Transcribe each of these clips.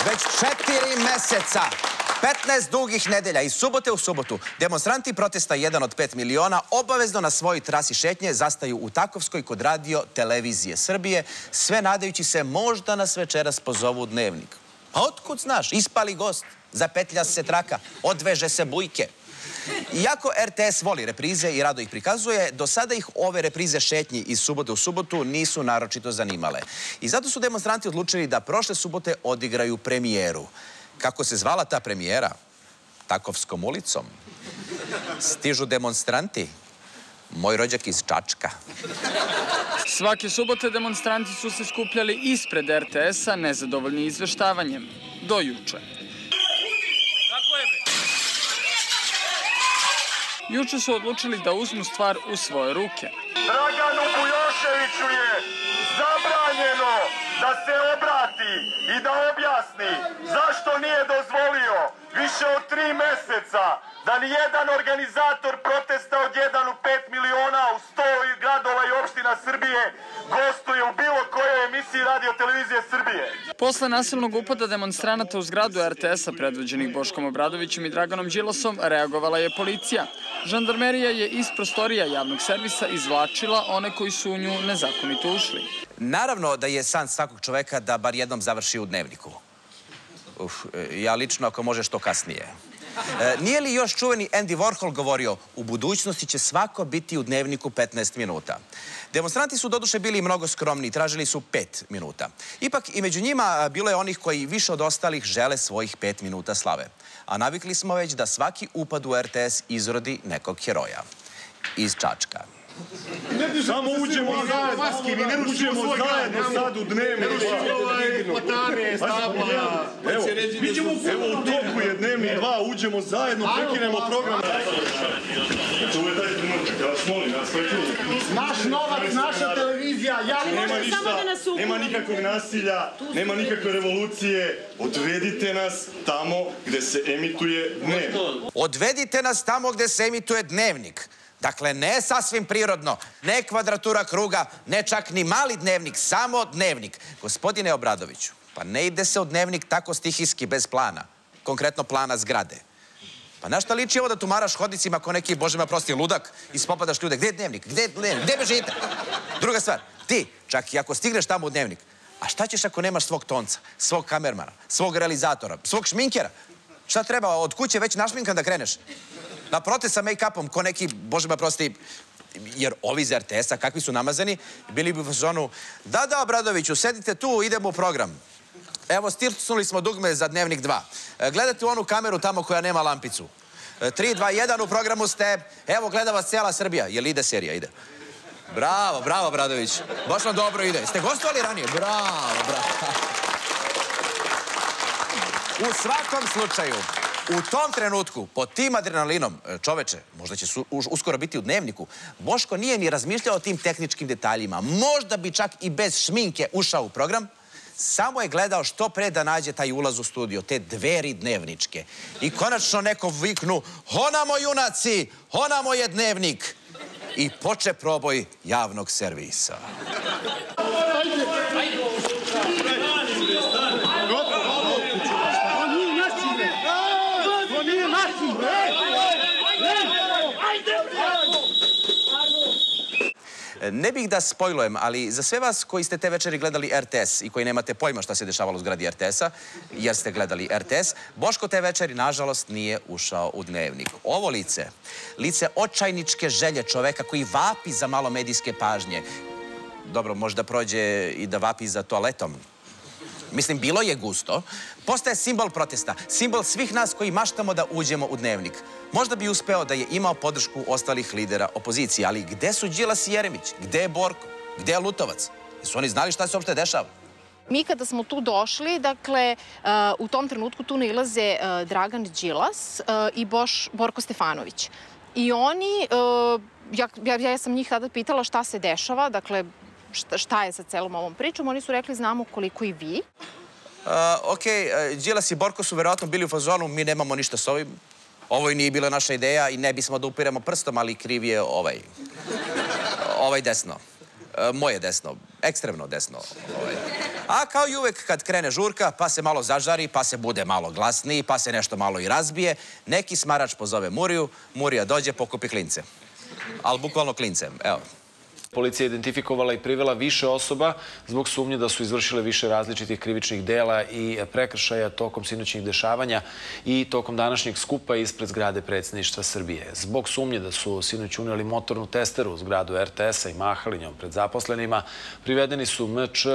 Već 4 meseca, 15 dugih nedelja i subote u subotu, demonstranti protesta 1 od 5 miliona obavezno na svojoj trasi šetnje zastaju u Takovskoj kod radio televizije Srbije, sve nadajući se možda nas večeras pozovu u Dnevnik. Pa otkud znaš, ispali gost, zapetlja se traka, odveže se bujke. Iako RTS voli reprize i rado ih prikazuje, do sada ih ove reprize šetnji iz subote u subotu nisu naročito zanimale. I zato su demonstranti odlučili da prošle subote odigraju premijeru. Kako se zvala ta premijera? Takovskom ulicom. Stižu demonstranti. Moj rođak iz Čačka. Svake subote demonstranti su se skupljali ispred RTS-a nezadovoljni izveštavanjem. Do juče. Juče su odlučili da uzmu stvar u svoje ruke. Draganu Bujoševiću je zabranjeno da se obrati i da objasni zašto nije dozvolio više od 3 meseca da nijedan organizator protesta od 1 u 5 miliona u 100 gradova i opština Srbije gostuje u bilo kojoj emisiji radio televizije Srbije. Posle nasilnog upada demonstranata u zgradu RTS-a predvođenih Boškom Obradovićem i Draganom Đilasom reagovala je policija. Žandarmerija je iz prostorija javnog servisa izvlačila one koji su u nju nezakonito ušli. Naravno da je san svakog čoveka da bar jednom završi u Dnevniku. Ja lično ako može što kasnije. Nije li još čuveni Andy Warhol govorio u budućnosti će svako biti u Dnevniku 15 minuta? Demonstranti su doduše bili mnogo skromni i tražili su 5 minuta. Ipak i među njima bilo je onih koji više od ostalih žele svojih 5 minuta slave. A navikli smo već da svaki upad u RTS izrodi nekog heroja. Iz Čačka. Samo uđemo zajedno sad u Dnevnik. Evo u toku je Dnevnik 2, uđemo zajedno, prekinemo program. Ovo je taj trenutak, ja vas molim, ja vas prekinujem. Naš novac, naša televizija, nema ništa, nema nikakvog nasilja, nema nikakve revolucije. Odvedite nas tamo gde se emituje Dnevnik. Odvedite nas tamo gde se emituje Dnevnik. Dakle, ne sasvim prirodno, ne kvadratura kruga, ne čak ni mali Dnevnik, samo Dnevnik. Gospodine Obradoviću, pa ne ide se u Dnevnik tako stihijski, bez plana. Konkretno plana zgrade. Pa na šta liči ovo da tumaraš hodnicima ko neki, Bože me prosti, ludak i spopadaš ljude? Gde je Dnevnik? Gde je Dnevnik? Gde bežite? Druga stvar, ti, čak i ako stigneš tamo u Dnevnik, a šta ćeš ako nemaš svog tonca, svog kamermana, svog realizatora, svog šminkera? Šta treba, od kuće već našminkan da kreneš? Na protest sa make-upom, ko neki, Bože me prosti, jer ovi iz RTS-a, kakvi su namazani, bili bi u fazonu, da, Obradoviću, sedite tu, idemo u program. Evo, stisnuli smo dugme za Dnevnik 2. Gledate u onu kameru tamo koja nema lampicu. 3, 2, 1, u programu ste, evo, gleda vas cijela Srbija. Jel ide serija? Ide. Bravo, Obradović. Baš vam dobro ide. Ste gostovali ranije? Bravo. U svakom slučaju, u tom trenutku, pod tim adrenalinom, čoveče, možda će uskoro biti u Dnevniku, Boško nije ni razmišljao o tim tehničkim detaljima. Možda bi čak i bez šminke ušao u program, samo je gledao što pre da nađe taj ulaz u studio, te dveri dnevničke. I konačno neko viknu, honamo junaci, honamo je Dnevnik. I poče proboj javnog servisa. Ne bih da spojlujem, ali za sve vas koji ste te večeri gledali RTS i koji nemate pojma šta se dešavalo u zgradi RTS-a, jer ste gledali RTS, Boško te večeri, nažalost, nije ušao u Dnevnik. Ovo lice očajničke želje čoveka koji vapi za malo medijske pažnje. Dobro, možda prođe i da vapi za toaletom. Mislim, bilo je gusto. Postaje simbol protesta, simbol svih nas koji maštamo da uđemo u Dnevnik. Možda bi uspeo da je imao podršku ostalih lidera opozicije, ali gde su Đilas i Jeremić? Gde je Borko? Gde je Lutovac? Jesu oni znali šta se uopšte dešava? Mi kada smo tu došli, dakle, u tom trenutku tu nailaze Dragan Đilas i Borko Stefanović. I oni, ja sam njih tada pitala šta se dešava, dakle, šta je sa celom ovom pričom. Oni su rekli, znamo koliko i vi. Okej, Đilas i Borko su verovatno bili u fazonu, mi nemamo ništa s ovim. Ovo i nije bila naša ideja i ne bismo da upiremo prstom, ali kriv je ovaj desno. Moje desno, ekstremno desno. A kao i uvek kad krene žurka, pa se malo zažari, pa se bude malo glasniji, pa se nešto malo i razbije, neki smarač pozove Muriju, Murija dođe, pokupi klince. Ali bukvalno klince, evo. Policija je identifikovala i privela više osoba zbog sumnje da su izvršile više različitih krivičnih dela i prekršaja tokom sinoćnih dešavanja i tokom današnjeg skupa ispred zgrade Predsjedništva Srbije. Zbog sumnje da su sinoć uneli motornu testeru u zgradu RTS-a i mahali njom pred zaposlenima, privedeni su M.Č.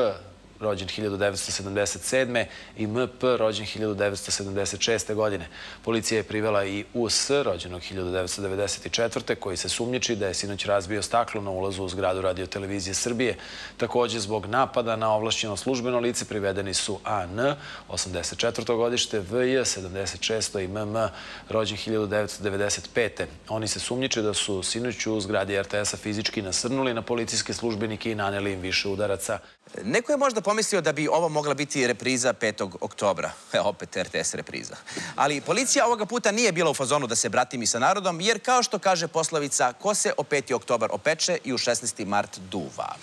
rođen 1977. i M.P. rođen 1976. godine. Policija je privela i U.S. rođenog 1994. koji se sumnjiči da je sinoć razbio staklo na ulazu u zgradu Radio-televizije Srbije. Također, zbog napada na ovlašćeno službeno lice privedeni su A.N. 84. godište, V.J. 76. i M.M. rođen 1995. Oni se sumnjiče da su sinoć u zgradi RTS-a fizički nasrnuli na policijske službenike i naneli im više udaraca. Neko je možda pomislio da bi ovo mogla biti repriza 5. oktobra. Opet RTS repriza. Ali policija ovoga puta nije bila u fazonu da se bratimi sa narodom, jer kao što kaže poslovica, ko se o 5. oktobar opeče i u 16. mart duva.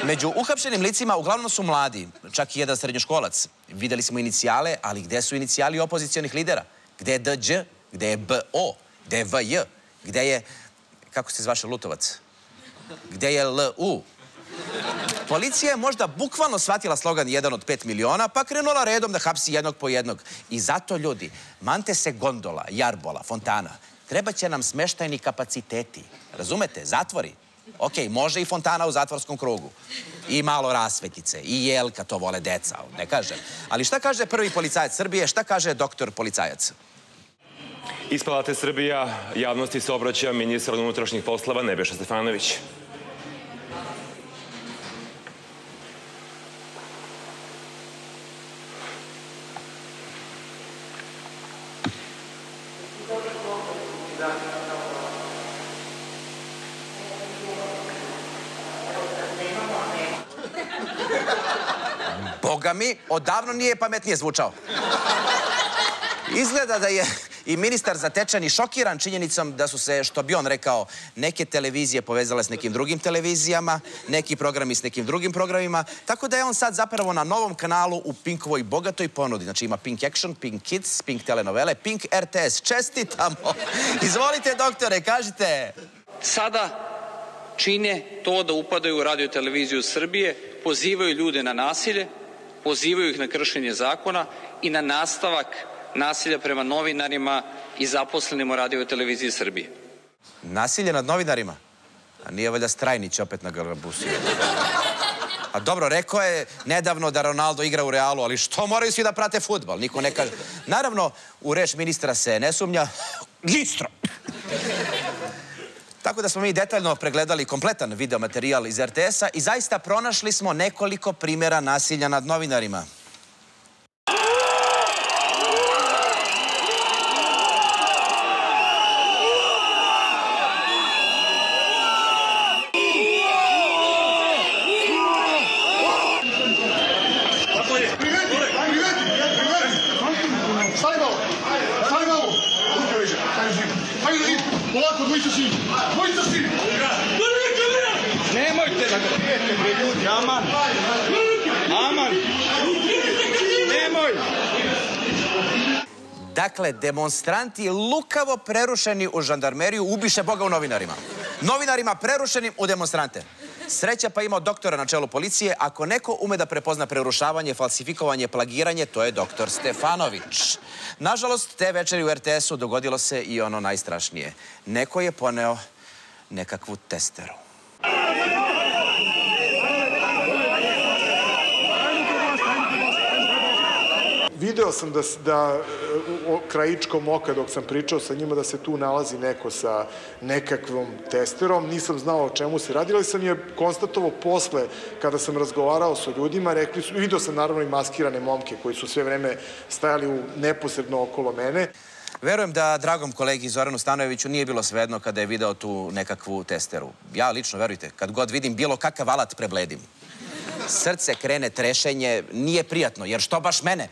Među uhapšenim licima uglavnom su mladi, čak i jedan srednjoškolac. Videli smo inicijale, ali gde su inicijali opozicionih lidera? Gde je Dđ? Gde je BO? Gde je VJ? Gde je, kako se zvaše Lutovac? Gde je LU? Policija je možda bukvalno shvatila slogan 1 od 5 miliona, pa krenula redom da hapsi jednog po jednog. I zato, ljudi, mante se gondola, jarbola, fontana. Treba će nam smeštajni kapaciteti. Razumete? Zatvori. Ok, može i fontana u zatvorskom krugu. I malo rasvetice. I jelka, to vole deca, ne kažem. Ali šta kaže prvi policajac Srbije, šta kaže doktor policajac? Iz Palate Srbija javnosti se obraća ministar unutrašnjih poslova Nebojša Stefanović. Boga mi, odavno nije pametnije zvučao. Izgleda da je i ministar zatečen i šokiran činjenicom da su se, što bi on rekao, neke televizije povezale s nekim drugim televizijama, neki programi s nekim drugim programima, tako da je on sad zapravo na novom kanalu u Pinkovoj bogatoj ponudi. Znači ima Pink Action, Pink Kids, Pink telenovele, Pink RTS. Čestitamo! Izvolite, doktore, kažite! Sada čine to da upadaju u Radio-televiziju Srbije, pozivaju ljude na nasilje, pozivaju ih na kršenje zakona i na nastavak nasilja prema novinarima i zaposlenima u Radio-televiziji Srbije. Nasilje nad novinarima? A nije valjda Strajnić opet na Galabusiju? A dobro, rekao je nedavno da Ronaldo igra u Realu, ali što moraju svi da prate fudbal? Niko ne kaže. Naravno, u reč ministra se ne sumnja. Gistro! Tako da smo mi detaljno pregledali kompletan videomaterijal iz RTS-a i zaista pronašli smo nekoliko primjera nasilja nad novinarima. Polako, dvojica si! Dvojica si! Nemojte da ga pijete, bre ljudi, aman! Aman! Nemoj! Dakle, demonstranti lukavo prerušeni u žandarmeriju ubiše Boga u novinarima. Novinarima prerušenim u demonstrante. Sreća pa imao doktora na čelu policije. Ako neko ume da prepozna prerušavanje, falsifikovanje, plagiranje, to je doktor Stefanović. Nažalost, te večeri u RTS-u dogodilo se i ono najstrašnije. Neko je poneo nekakvu testeru. Video sam da krajičkom oka dok sam pričao sa njima da se tu nalazi neko sa nekakvom testerom. Nisam znao o čemu se radi, ali sam je konstatovao posle kada sam razgovarao sa ljudima. Video sam naravno i maskirane momke koji su sve vreme stajali neposredno okolo mene. Verujem da dragom kolegi Zoranu Stanojeviću nije bilo svejedno kada je video tu nekakvu testeru. Ja lično, verujte, kad god vidim bilo kakav alat prebledim. Srce krene trešenje, nije prijatno, jer što baš mene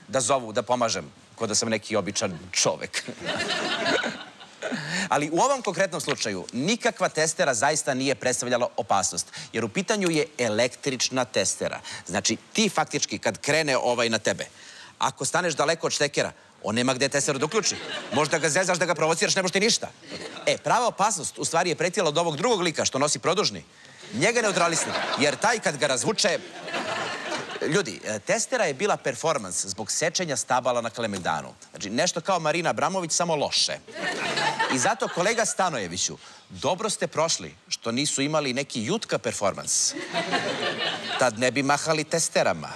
da zovu, da pomažem, ko da sam neki običan čovek. Ali u ovom konkretnom slučaju nikakva testera zaista nije predstavljala opasnost, jer u pitanju je električna testera. Znači, ti faktički kad krene na tebe, ako staneš daleko od štekera, on nema gde testeru da uključi. Možda ga zezaš da ga provociraš, ne možeš ti ništa. Prava opasnost u stvari je pretila od ovog drugog lika što nosi produžni. Njega neutralisni, jer taj kad ga razvuče... Ljudi, testera je bila performans zbog sečenja stabala na Kalemegdanu. Znači, nešto kao Marina Abramović, samo loše. I zato, kolega Stanojeviću, dobro ste prošli što nisu imali neki jutka performans. Tad ne bi mahali testerama.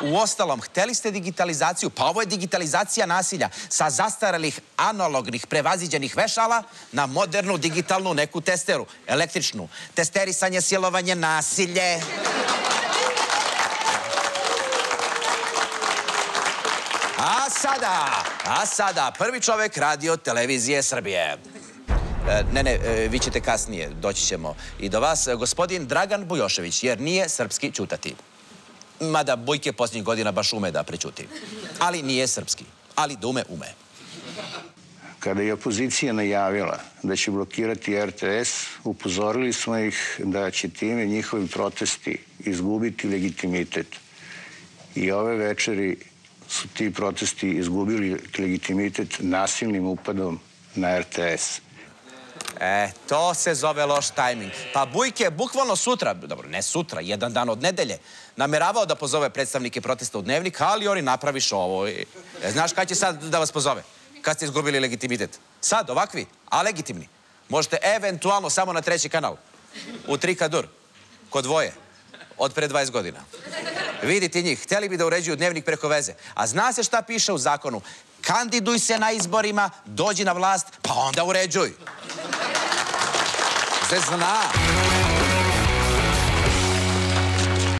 Uostalom, hteli ste digitalizaciju, pa ovo je digitalizacija nasilja sa zastarelih, analognih, prevaziđenih vešala na modernu, digitalnu neku testeru, električnu. Testerisanje, silovanje, nasilje. A sada, prvi čovek Radio Televizije Srbije. Ne, vi ćete kasnije, doći ćemo i do vas, gospodin Dragan Bujošević, jer nije srpski ćutati. Mada Bujke posljednjih godina baš ume da prećuti. Ali nije srpski. Ali da ume. Kada je opozicija najavila da će blokirati RTS, upozorili smo ih da će time njihovi protesti izgubiti legitimitet. I ove večeri su ti protesti izgubili legitimitet nasilnim upadom na RTS. To se zove loš tajming. Pa Bujke bukvalno sutra, dobro, ne sutra, jedan dan od nedelje, nameravao da pozove predstavnike protesta u Dnevnik, ali oni napraviš ovo. Znaš kada će sad da vas pozove? Kad ste izgubili legitimitet? Sad, ovakvi, a legitimni. Možete eventualno samo na 3. kanal. U Trikadur. Kod Voje. Od pre 20 godina. Vidite njih, hteli bi da uređuju Dnevnik preko veze. A zna se šta piše u zakonu? Kandiduj se na izborima, dođi na vlast, pa onda uređuj. Se zna.